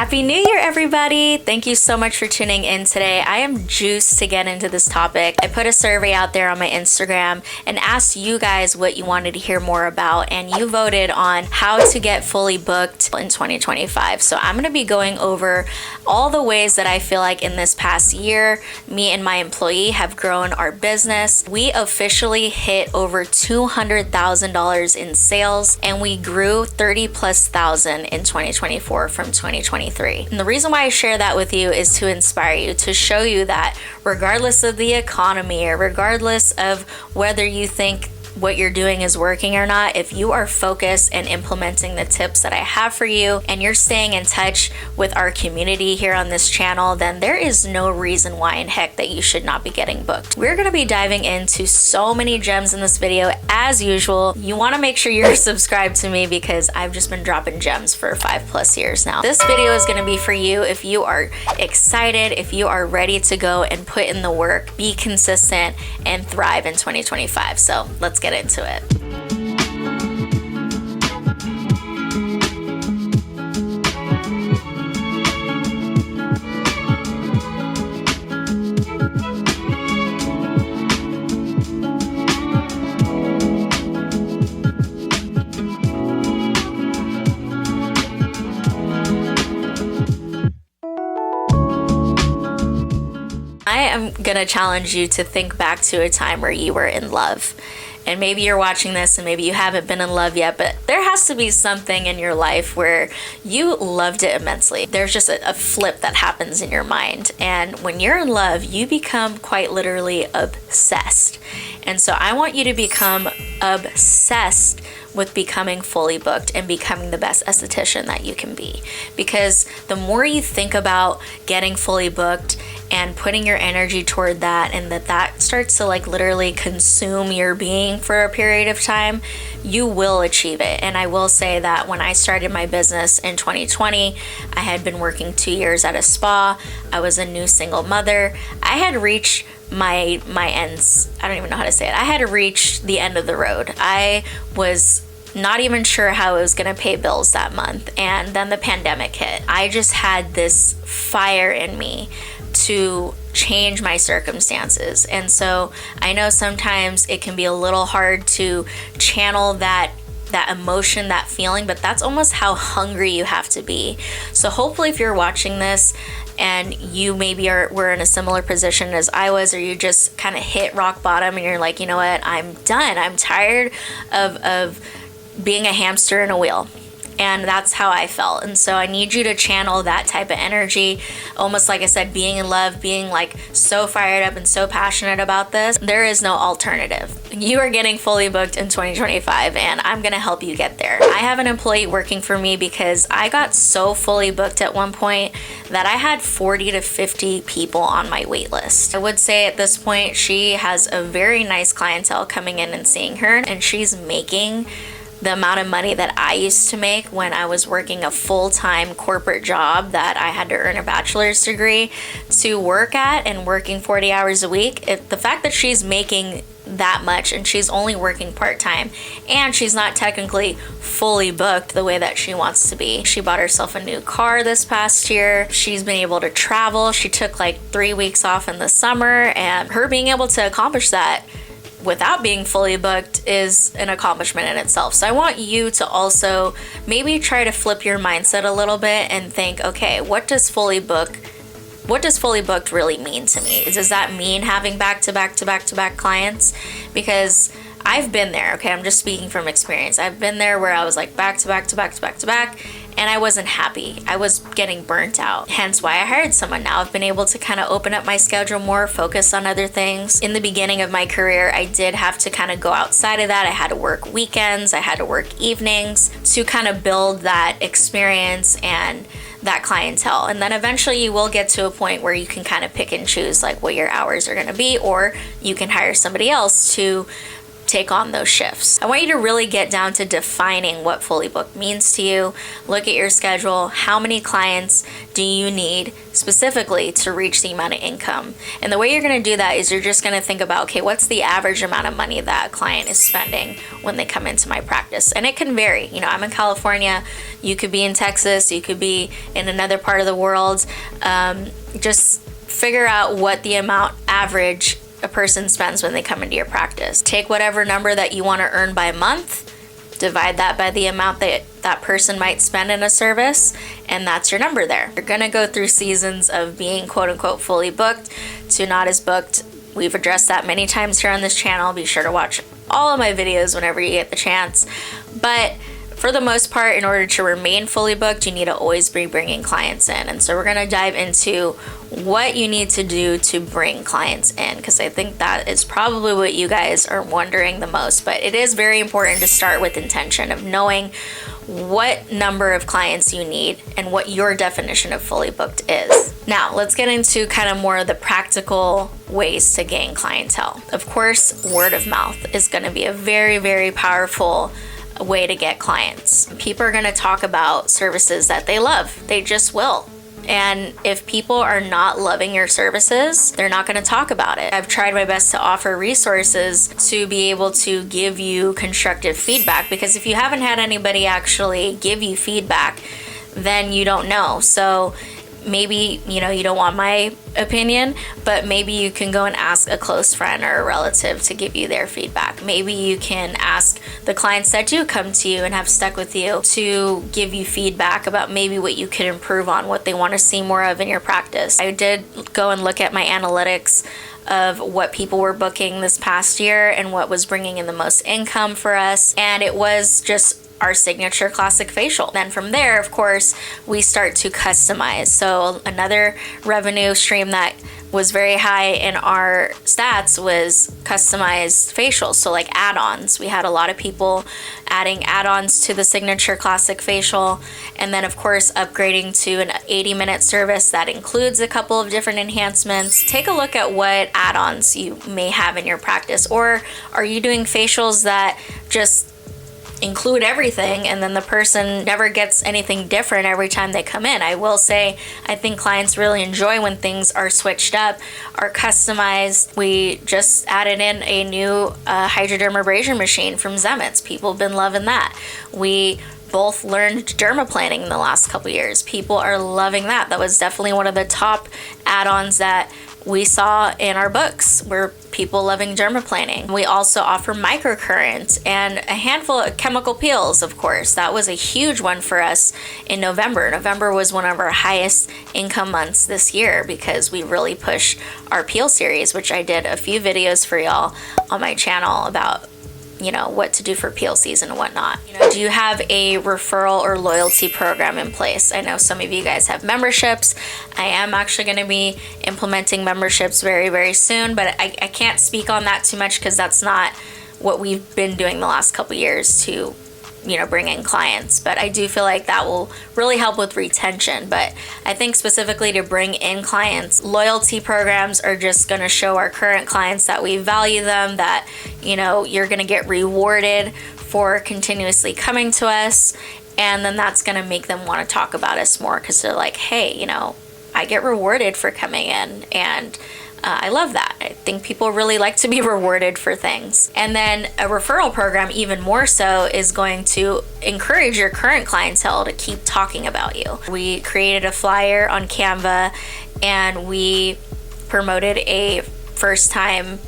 Happy New Year, everybody! Thank you so much for tuning in today. I am juiced to get into this topic. I put a survey out there on my Instagram and asked you guys what you wanted to hear more about, and you voted on how to get fully booked in 2025. So I'm going to be going over all the ways that I feel like in this past year, me and my employee have grown our business. We officially hit over $200,000 in sales, and we grew 30,000+ in 2024 from 2023. And the reason why I share that with you is to inspire you, to show you that regardless of the economy or regardless of whether you think what you're doing is working or not, if you are focused and implementing the tips that I have for you and you're staying in touch with our community here on this channel, then there is no reason why in heck that you should not be getting booked. We're going to be diving into so many gems in this video. As usual, you want to make sure you're subscribed to me because I've just been dropping gems for 5+ years now. This video is going to be for you if you are excited, if you are ready to go and put in the work, be consistent, and thrive in 2025. So let's get into it. I am gonna challenge you to think back to a time where you were in love. And maybe you're watching this and maybe you haven't been in love yet, but there has to be something in your life where you loved it immensely. There's just a flip that happens in your mind. And when you're in love, you become quite literally obsessed. And so I want you to become obsessed with becoming fully booked and becoming the best esthetician that you can be. Because the more you think about getting fully booked and putting your energy toward that, and that starts to like literally consume your being for a period of time, you will achieve it. And I will say that when I started my business in 2020, I had been working 2 years at a spa. I was a new single mother. I had reached my ends. I don't even know how to say it. I had reached the end of the road. I was not even sure how I was going to pay bills that month. And then the pandemic hit. I just had this fire in me to change my circumstances. And so I know sometimes it can be a little hard to channel that emotion, that feeling, but that's almost how hungry you have to be. So hopefully if you're watching this and you maybe were in a similar position as I was, or you just kind of hit rock bottom and you're like, you know what, I'm done. I'm tired of being a hamster in a wheel. And that's how I felt. And so I need you to channel that type of energy, almost like I said, being in love, being like so fired up and so passionate about this. There is no alternative. You are getting fully booked in 2025, and I'm gonna help you get there. I have an employee working for me because I got so fully booked at one point that I had 40 to 50 people on my wait list. I would say at this point, she has a very nice clientele coming in and seeing her, and she's making the amount of money that I used to make when I was working a full-time corporate job that I had to earn a bachelor's degree to work at, and working 40 hours a week. The fact that she's making that much and she's only working part-time and she's not technically fully booked the way that she wants to be. She bought herself a new car this past year. She's been able to travel. She took like 3 weeks off in the summer, and her being able to accomplish that without being fully booked is an accomplishment in itself. So I want you to also maybe try to flip your mindset a little bit and think, okay, what does fully booked really mean to me? Does that mean having back-to-back clients? Because I've been there, okay? I'm just speaking from experience. I've been there where I was like back-to-back, and I wasn't happy. I was getting burnt out. Hence why I hired someone. Now I've been able to kind of open up my schedule more, focus on other things. In the beginning of my career, I did have to kind of go outside of that. I had to work weekends, I had to work evenings to kind of build that experience and that clientele. And then eventually you will get to a point where you can kind of pick and choose like what your hours are going to be, or you can hire somebody else to take on those shifts. I want you to really get down to defining what fully booked means to you. Look at your schedule. How many clients do you need specifically to reach the amount of income? And the way you're going to do that is you're just going to think about, okay, what's the average amount of money that a client is spending when they come into my practice? And it can vary. You know, I'm in California. You could be in Texas. You could be in another part of the world. Just figure out what the amount average a person spends when they come into your practice. Take whatever number that you want to earn by month, divide that by the amount that that person might spend in a service, and that's your number there. You're gonna go through seasons of being quote unquote fully booked to not as booked. We've addressed that many times here on this channel. Be sure to watch all of my videos whenever you get the chance. But for the most part, in order to remain fully booked, you need to always be bringing clients in. And so we're going to dive into what you need to do to bring clients in, because I think that is probably what you guys are wondering the most. But it is very important to start with intention of knowing what number of clients you need and what your definition of fully booked is. Now, let's get into kind of more of the practical ways to gain clientele. Of course, word of mouth is going to be a very, very powerful way to get clients. People are going to talk about services that they love. They just will. And if people are not loving your services, they're not going to talk about it. I've tried my best to offer resources to be able to give you constructive feedback, because if you haven't had anybody actually give you feedback, then you don't know. So maybe, you don't want my opinion, but maybe you can go and ask a close friend or a relative to give you their feedback. Maybe you can ask the clients that do come to you and have stuck with you to give you feedback about maybe what you could improve on, what they want to see more of in your practice. I did go and look at my analytics of what people were booking this past year and what was bringing in the most income for us, and it was just our signature classic facial. Then from there, of course, we start to customize. So another revenue stream that was very high in our stats was customized facials. So like add-ons. We had a lot of people adding add-ons to the signature classic facial. And then of course, upgrading to an 80-minute service that includes a couple of different enhancements. Take a look at what add-ons you may have in your practice. Or are you doing facials that just include everything and then the person never gets anything different every time they come in? I will say, I think clients really enjoy when things are switched up, are customized. We just added in a new hydrodermabrasion machine from Zemitz. People have been loving that. We both learned dermaplaning in the last couple years. People are loving that. That was definitely one of the top add-ons that we saw in our books, were people loving dermaplaning. We also offer microcurrent and a handful of chemical peels, of course. That was a huge one for us in November. November was one of our highest income months this year because we really pushed our peel series, which I did a few videos for y'all on my channel about what to do for peel season and whatnot. Do you have a referral or loyalty program in place? I know some of you guys have memberships. I am actually going to be implementing memberships very, very soon, but I can't speak on that too much because that's not what we've been doing the last couple years to bring in clients. But I do feel like that will really help with retention. But I think specifically to bring in clients, loyalty programs are just going to show our current clients that we value them, that you're going to get rewarded for continuously coming to us, and then that's going to make them want to talk about us more because they're like, hey, I get rewarded for coming in, and I love that. I think people really like to be rewarded for things. And then a referral program, even more so, is going to encourage your current clientele to keep talking about you. We created a flyer on Canva and we promoted a first-time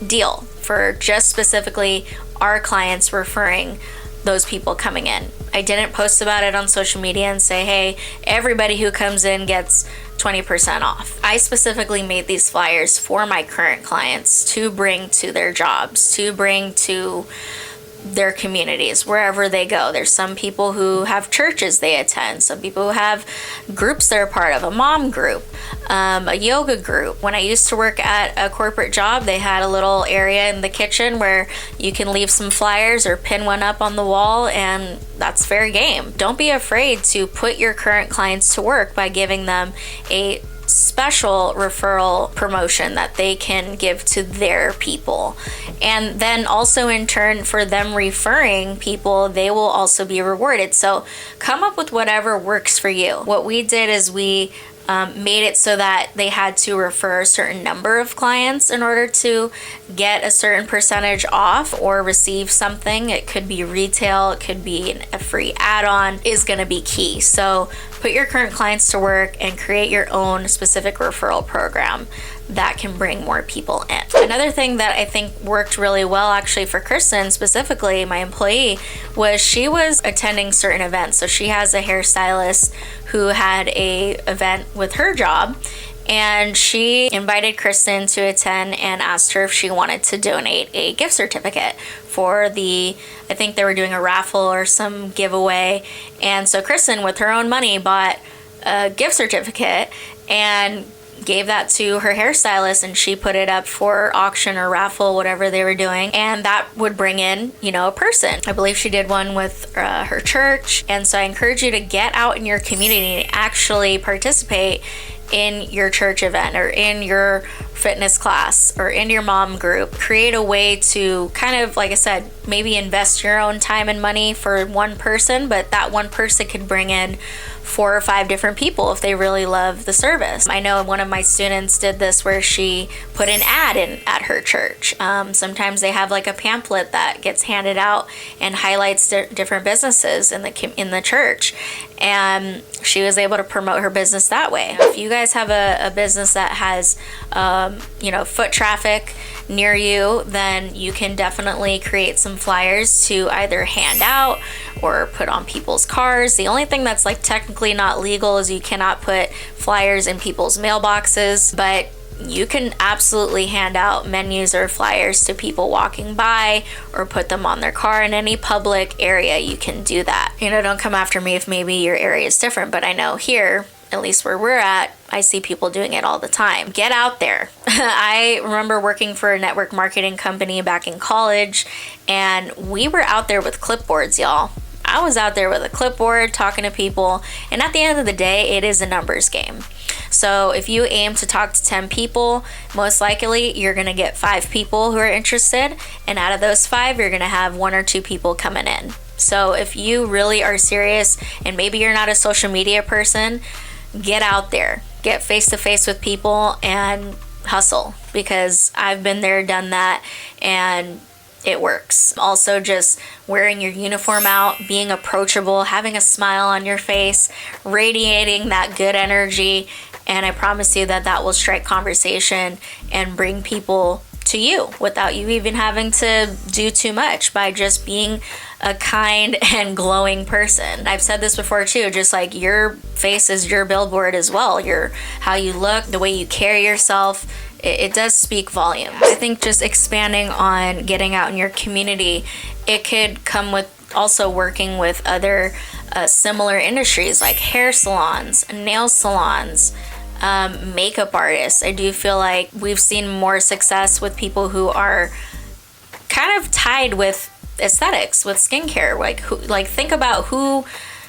deal for just specifically our clients referring those people coming in. I didn't post about it on social media and say, hey, everybody who comes in gets 20% off. I specifically made these flyers for my current clients to bring to their jobs, to bring to their communities, wherever they go. There's some people who have churches they attend, some people who have groups they're a part of, a mom group, a yoga group. When I used to work at a corporate job, they had a little area in the kitchen where you can leave some flyers or pin one up on the wall, and that's fair game. Don't be afraid to put your current clients to work by giving them a special referral promotion that they can give to their people. And then also in turn, for them referring people, they will also be rewarded. So come up with whatever works for you. What we did is we made it so that they had to refer a certain number of clients in order to get a certain percentage off or receive something. It could be retail, it could be a free add-on, is going to be key. So put your current clients to work and create your own specific referral program that can bring more people in. Another thing that I think worked really well actually for Kristen specifically, my employee, was she was attending certain events. So she has a hairstylist who had a event with her job, and she invited Kristen to attend and asked her if she wanted to donate a gift certificate for I think they were doing a raffle or some giveaway. And so Kristen, with her own money, bought a gift certificate and gave that to her hairstylist, and she put it up for auction or raffle, whatever they were doing, and that would bring in, a person. I believe she did one with her church. And so I encourage you to get out in your community and actually participate in your church event or in your fitness class or in your mom group. Create a way to kind of, like I said, maybe invest your own time and money for one person, but that one person could bring in 4 or 5 different people if they really love the service. I know one of my students did this where she put an ad in at her church. Sometimes they have like a pamphlet that gets handed out and highlights different businesses in the church, and she was able to promote her business that way. If you guys have a business that has foot traffic near you, then you can definitely create some flyers to either hand out or put on people's cars. The only thing that's like technically not legal is you cannot put flyers in people's mailboxes, but you can absolutely hand out menus or flyers to people walking by or put them on their car. In any public area, you can do that. Don't come after me if maybe your area is different, but I know here, at least where we're at, I see people doing it all the time. Get out there. I remember working for a network marketing company back in college, and we were out there with clipboards, y'all. I was out there with a clipboard talking to people, and at the end of the day, it is a numbers game. So if you aim to talk to 10 people, most likely you're going to get 5 people who are interested, and out of those 5, you're going to have 1 or 2 people coming in. So if you really are serious, and maybe you're not a social media person, get out there, get face to face with people and hustle, because I've been there, done that, and it works. Also, just wearing your uniform out, being approachable, having a smile on your face, radiating that good energy, and I promise you that will strike conversation and bring people to you without you even having to do too much, by just being a kind and glowing person. I've said this before too, just like your face is your billboard as well. How you look, the way you carry yourself, it does speak volumes. I think just expanding on getting out in your community, it could come with also working with other similar industries like hair salons, nail salons, makeup artists. I do feel like we've seen more success with people who are kind of tied with aesthetics, with skincare. Like think about who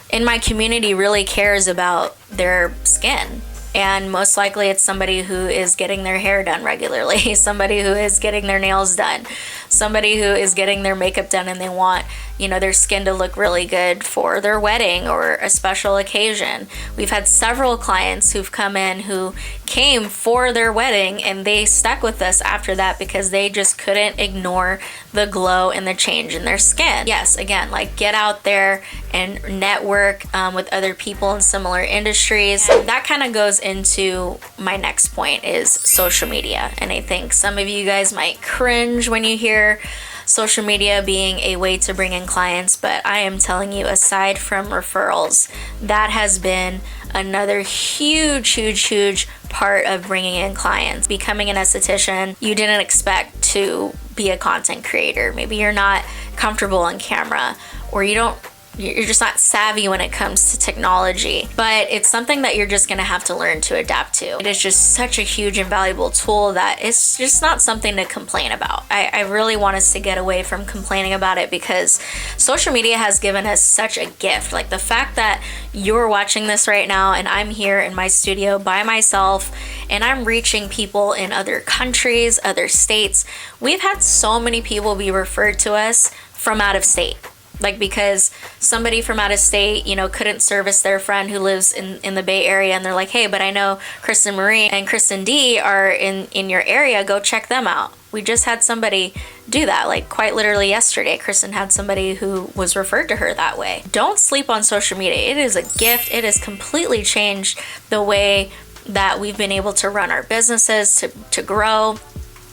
in my community really cares about their skin. And most likely it's somebody who is getting their hair done regularly, somebody who is getting their nails done, somebody who is getting their makeup done, and they want, their skin to look really good for their wedding or a special occasion. We've had several clients who've come in who came for their wedding, and they stuck with us after that because they just couldn't ignore the glow and the change in their skin. Yes, again, get out there and network with other people in similar industries. And that kind of goes into my next point, is social media. And I think some of you guys might cringe when you hear social media being a way to bring in clients, but I am telling you, aside from referrals, that has been another huge part of bringing in clients. Becoming an esthetician, you didn't expect to be a content creator. Maybe you're not comfortable on camera, or you don't not savvy when it comes to technology. But it's something that you're just gonna have to learn to adapt to. It is just such a huge and valuable tool that it's just not something to complain about. I really want us to get away from complaining about it, because social media has given us such a gift. Like the fact that you're watching this right now and I'm here in my studio by myself and I'm reaching people in other countries, other states. We've had so many people be referred to us from out of state. Like because somebody from out of state, couldn't service their friend who lives in the Bay Area, and they're like, hey, but I know Kristen Marie and Kristen D are in your area, go check them out. We just had somebody do that, like quite literally yesterday. Kristen had somebody who was referred to her that way. Don't sleep on social media. It is a gift. It has completely changed the way that we've been able to run our businesses, to grow,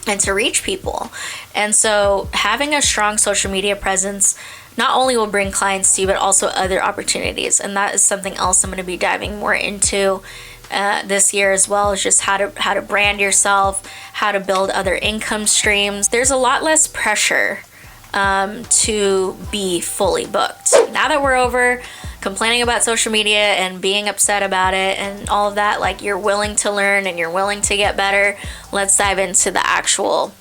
and to reach people. And so having a strong social media presence not only will bring clients to you, but also other opportunities. And that is something else I'm going to be diving more into this year as well, is just how to brand yourself, how to build other income streams. There's a lot less pressure to be fully booked. Now that we're over complaining about social media and being upset about it and all of that, like you're willing to learn and you're willing to get better, let's dive into the actual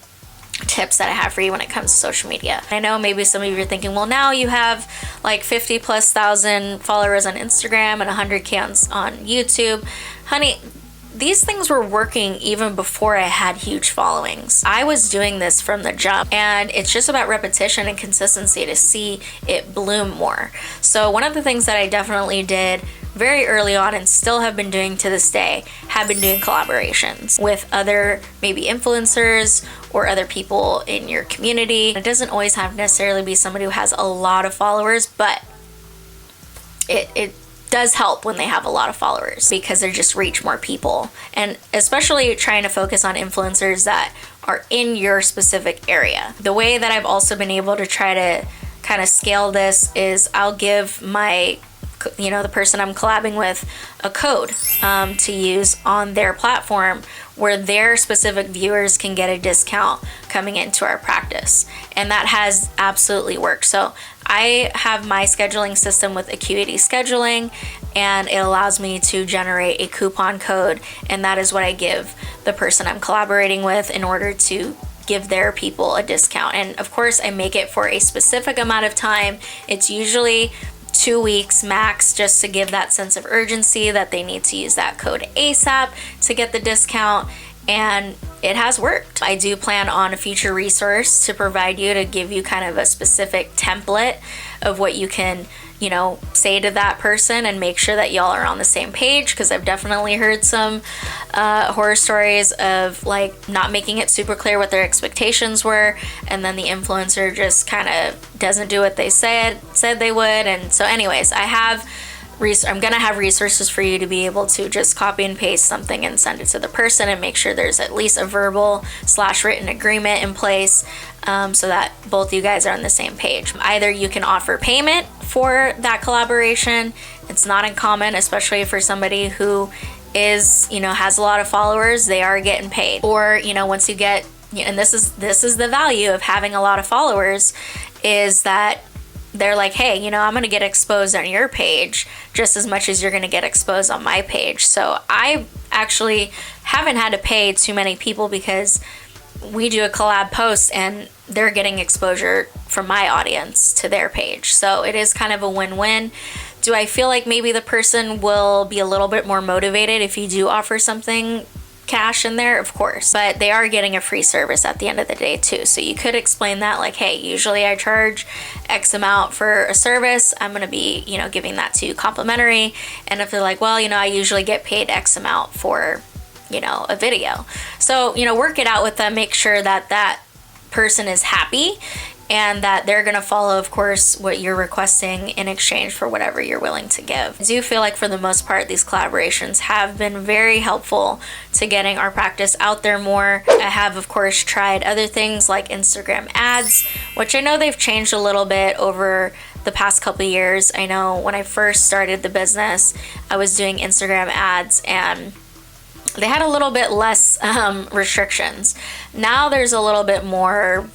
tips that I have for you when it comes to social media. I know maybe some of you are thinking, well, now you have like 50,000+ followers on Instagram and 100K on YouTube. Honey, these things were working even before I had huge followings. I was doing this from the jump, and it's just about repetition and consistency to see it bloom more. So one of the things that I definitely did very early on, and still have been doing to this day, have been doing collaborations with other maybe influencers or other people in your community. It doesn't always have to necessarily be somebody who has a lot of followers, but it does help when they have a lot of followers, because they just reach more people. And especially trying to focus on influencers that are in your specific area. The way that I've also been able to try to kind of scale this is I'll give my the person I'm collabing with a code to use on their platform, where their specific viewers can get a discount coming into our practice. And that has absolutely worked. So I have my scheduling system with Acuity Scheduling, and it allows me to generate a coupon code, and that is what I give the person I'm collaborating with in order to give their people a discount. And of course, I make it for a specific amount of time. It's usually 2 weeks max, just to give that sense of urgency that they need to use that code ASAP to get the discount. And it has worked. I do plan on a future resource to provide you, to give you kind of a specific template of what you can say to that person and make sure that y'all are on the same page, because I've definitely heard some horror stories of like not making it super clear what their expectations were, and then the influencer just kind of doesn't do what they said they would. And so anyways, I'm gonna have resources for you to be able to just copy and paste something and send it to the person, and make sure there's at least a verbal / written agreement in place, so that both you guys are on the same page. Either you can offer payment for that collaboration. It's not uncommon, especially for somebody who is, has a lot of followers, they are getting paid. Or, once you get, and this is the value of having a lot of followers, is that they're like, hey, I'm going to get exposed on your page just as much as you're going to get exposed on my page. So I actually haven't had to pay too many people, because we do a collab post and they're getting exposure from my audience to their page. So it is kind of a win-win. Do I feel like maybe the person will be a little bit more motivated if you do offer something cash in there? Of course, but they are getting a free service at the end of the day too. So you could explain that, like, hey, usually I charge X amount for a service, I'm going to be giving that to you complimentary. And if they're like, well, I usually get paid X amount for a video, so work it out with them, make sure that that person is happy and that they're going to follow, of course, what you're requesting in exchange for whatever you're willing to give. I do feel like for the most part, these collaborations have been very helpful to getting our practice out there more. I have, of course, tried other things like Instagram ads, which I know they've changed a little bit over the past couple of years. I know when I first started the business, I was doing Instagram ads and they had a little bit less restrictions. Now there's a little bit more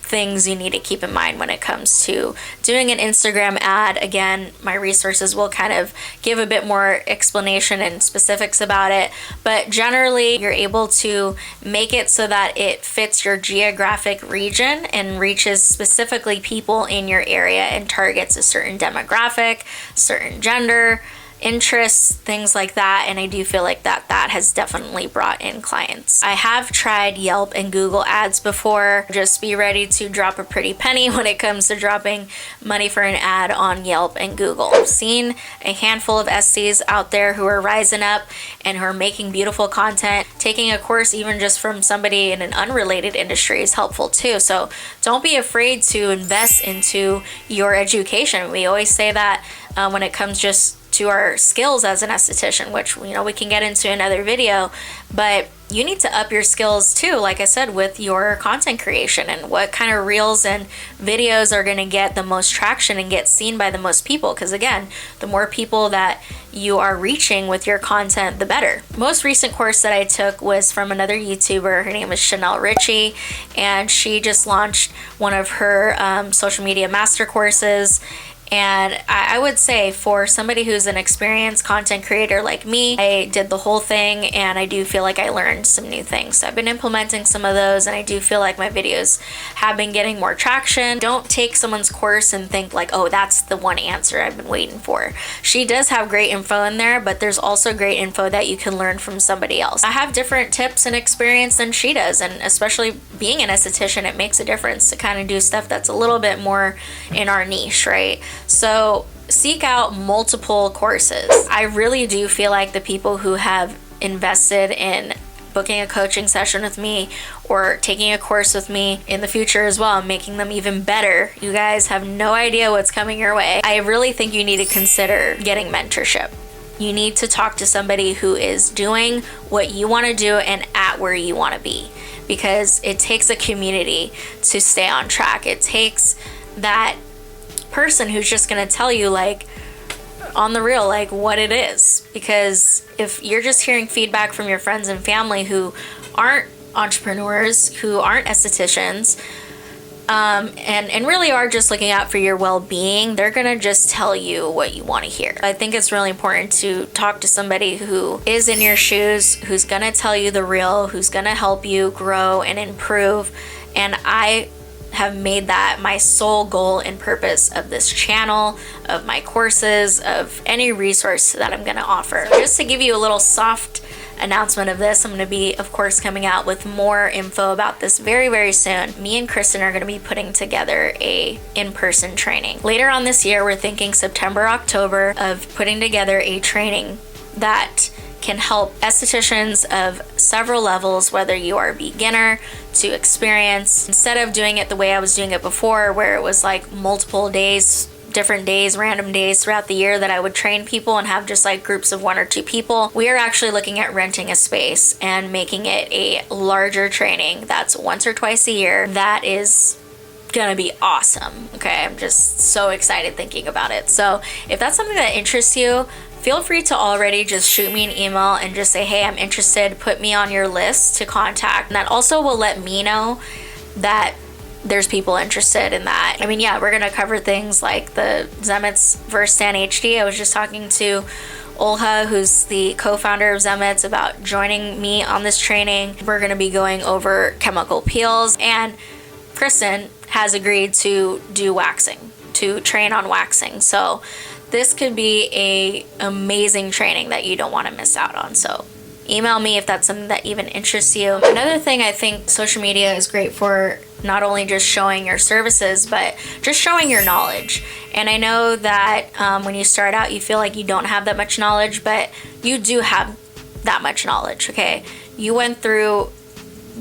things you need to keep in mind when it comes to doing an Instagram ad. Again, my resources will kind of give a bit more explanation and specifics about it, but generally you're able to make it so that it fits your geographic region and reaches specifically people in your area and targets a certain demographic, certain gender, interests, things like that. And I do feel like that has definitely brought in clients. I have tried Yelp and Google ads before. Just be ready to drop a pretty penny when it comes to dropping money for an ad on Yelp and Google. I've seen a handful of SCs out there who are rising up and who are making beautiful content. Taking a course even just from somebody in an unrelated industry is helpful too. So don't be afraid to invest into your education. We always say that when it comes just to our skills as an esthetician, which we can get into another video, but you need to up your skills too, like I said, with your content creation and what kind of reels and videos are going to get the most traction and get seen by the most people. Because again, the more people that you are reaching with your content, the better. Most recent course that I took was from another YouTuber. Her name is Chanel Ritchie, and she just launched one of her social media master courses. And I would say for somebody who's an experienced content creator like me, I did the whole thing and I do feel like I learned some new things. So I've been implementing some of those and I do feel like my videos have been getting more traction. Don't take someone's course and think like, oh, that's the one answer I've been waiting for. She does have great info in there, but there's also great info that you can learn from somebody else. I have different tips and experience than she does, and especially being an esthetician, it makes a difference to kind of do stuff that's a little bit more in our niche, right? So seek out multiple courses. I really do feel like the people who have invested in booking a coaching session with me or taking a course with me in the future as well, making them even better, you guys have no idea what's coming your way. I really think you need to consider getting mentorship. You need to talk to somebody who is doing what you want to do and at where you want to be, because it takes a community to stay on track. It takes that person who's just going to tell you like on the real like what it is, because if you're just hearing feedback from your friends and family who aren't entrepreneurs, who aren't estheticians, and really are just looking out for your well-being, they're gonna just tell you what you want to hear. I think it's really important to talk to somebody who is in your shoes, who's gonna tell you the real, who's gonna help you grow and improve. And I have made that my sole goal and purpose of this channel, of my courses, of any resource that I'm going to offer. So just to give you a little soft announcement of this, I'm going to be, of course, coming out with more info about this very, very soon. Me and Kristen are going to be putting together a in-person training. Later on this year, we're thinking September, October, of putting together a training that can help estheticians of several levels, whether you are beginner to experienced. Instead of doing it the way I was doing it before, where it was like multiple days, different days, random days throughout the year that I would train people and have just like groups of 1 or 2 people, we are actually looking at renting a space and making it a larger training that's once or twice a year. That is gonna be awesome. Okay, I'm just so excited thinking about it. So if that's something that interests you, feel free to already just shoot me an email and just say, hey, I'm interested, put me on your list to contact. And that also will let me know that there's people interested in that. I mean, yeah, we're gonna cover things like the Zemitz Verstan HD. I was just talking to Olha, who's the co-founder of Zemitz, about joining me on this training. We're gonna be going over chemical peels, and Kristen has agreed to do waxing, to train on waxing. So this could be a amazing training that you don't want to miss out on. So email me if that's something that even interests you. Another thing I think social media is great for, not only just showing your services, but just showing your knowledge. And I know that when you start out, you feel like you don't have that much knowledge, but you do have that much knowledge, okay? You went through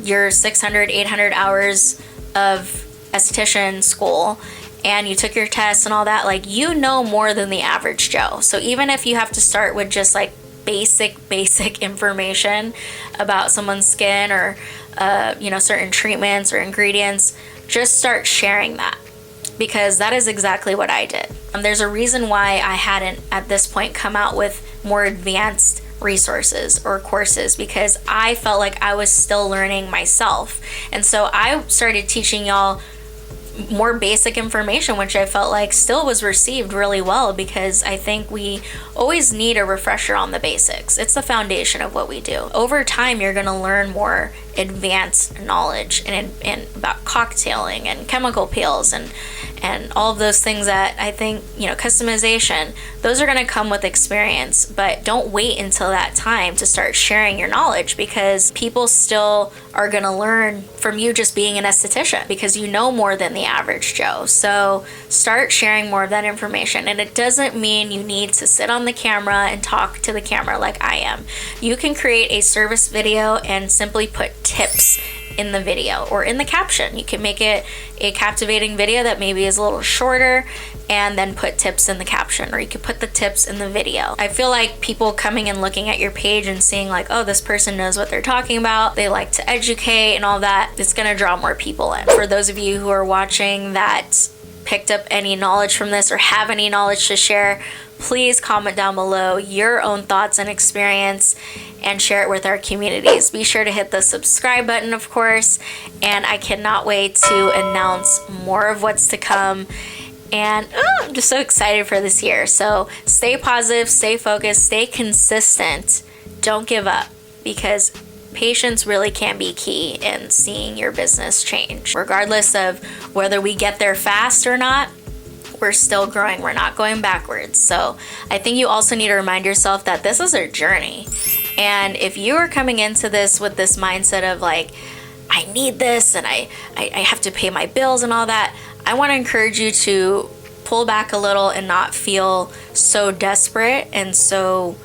your 600, 800 hours of esthetician school, and you took your tests and all that. Like, you know more than the average Joe. So even if you have to start with just like basic information about someone's skin or certain treatments or ingredients, just start sharing that, because that is exactly what I did. There's a reason why I hadn't at this point come out with more advanced resources or courses, because I felt like I was still learning myself. And so I started teaching y'all more basic information, which I felt like still was received really well, because I think we always need a refresher on the basics. It's the foundation of what we do. Over time, you're going to learn more advanced knowledge and about cocktailing and chemical peels and all of those things that I think, customization, those are going to come with experience. But don't wait until that time to start sharing your knowledge, because people still are going to learn from you just being an esthetician, because you know more than the average Joe. So start sharing more of that information. And it doesn't mean you need to sit on the camera and talk to the camera like I am. You can create a service video and simply put tips in the video or in the caption. You can make it a captivating video that maybe is a little shorter and then put tips in the caption, or you could put the tips in the video. I feel like people coming and looking at your page and seeing like, oh, this person knows what they're talking about, they like to educate and all that, it's gonna draw more people in. For those of you who are watching that picked up any knowledge from this or have any knowledge to share, please comment down below your own thoughts and experience and share it with our communities. Be sure to hit the subscribe button, of course, and I cannot wait to announce more of what's to come. And I'm just so excited for this year. So stay positive, stay focused, stay consistent. Don't give up, because patience really can be key in seeing your business change. Regardless of whether we get there fast or not, we're still growing. We're not going backwards. So I think you also need to remind yourself that this is a journey. And if you are coming into this with this mindset of like, I need this and I have to pay my bills and all that, I want to encourage you to pull back a little and not feel so desperate and so,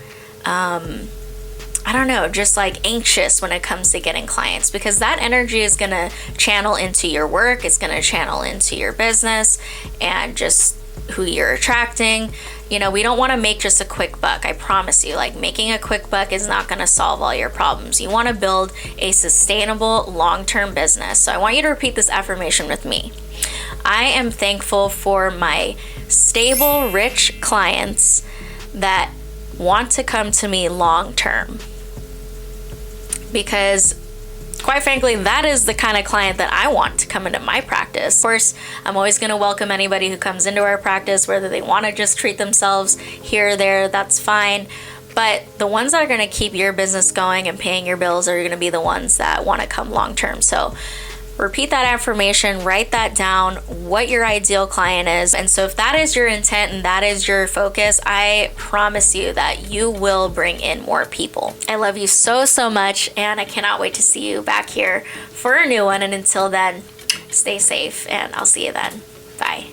just like anxious when it comes to getting clients, because that energy is going to channel into your work. It's going to channel into your business and just who you're attracting. We don't want to make just a quick buck. I promise you, like, making a quick buck is not going to solve all your problems. You want to build a sustainable long-term business. So I want you to repeat this affirmation with me. I am thankful for my stable, rich clients that want to come to me long-term. Because quite frankly, that is the kind of client that I want to come into my practice. Of course, I'm always going to welcome anybody who comes into our practice, whether they want to just treat themselves here or there, that's fine. But the ones that are going to keep your business going and paying your bills are going to be the ones that want to come long term. So repeat that affirmation, write that down, what your ideal client is. And so if that is your intent and that is your focus, I promise you that you will bring in more people. I love you so, so much, and I cannot wait to see you back here for a new one. And until then, stay safe, and I'll see you then. Bye.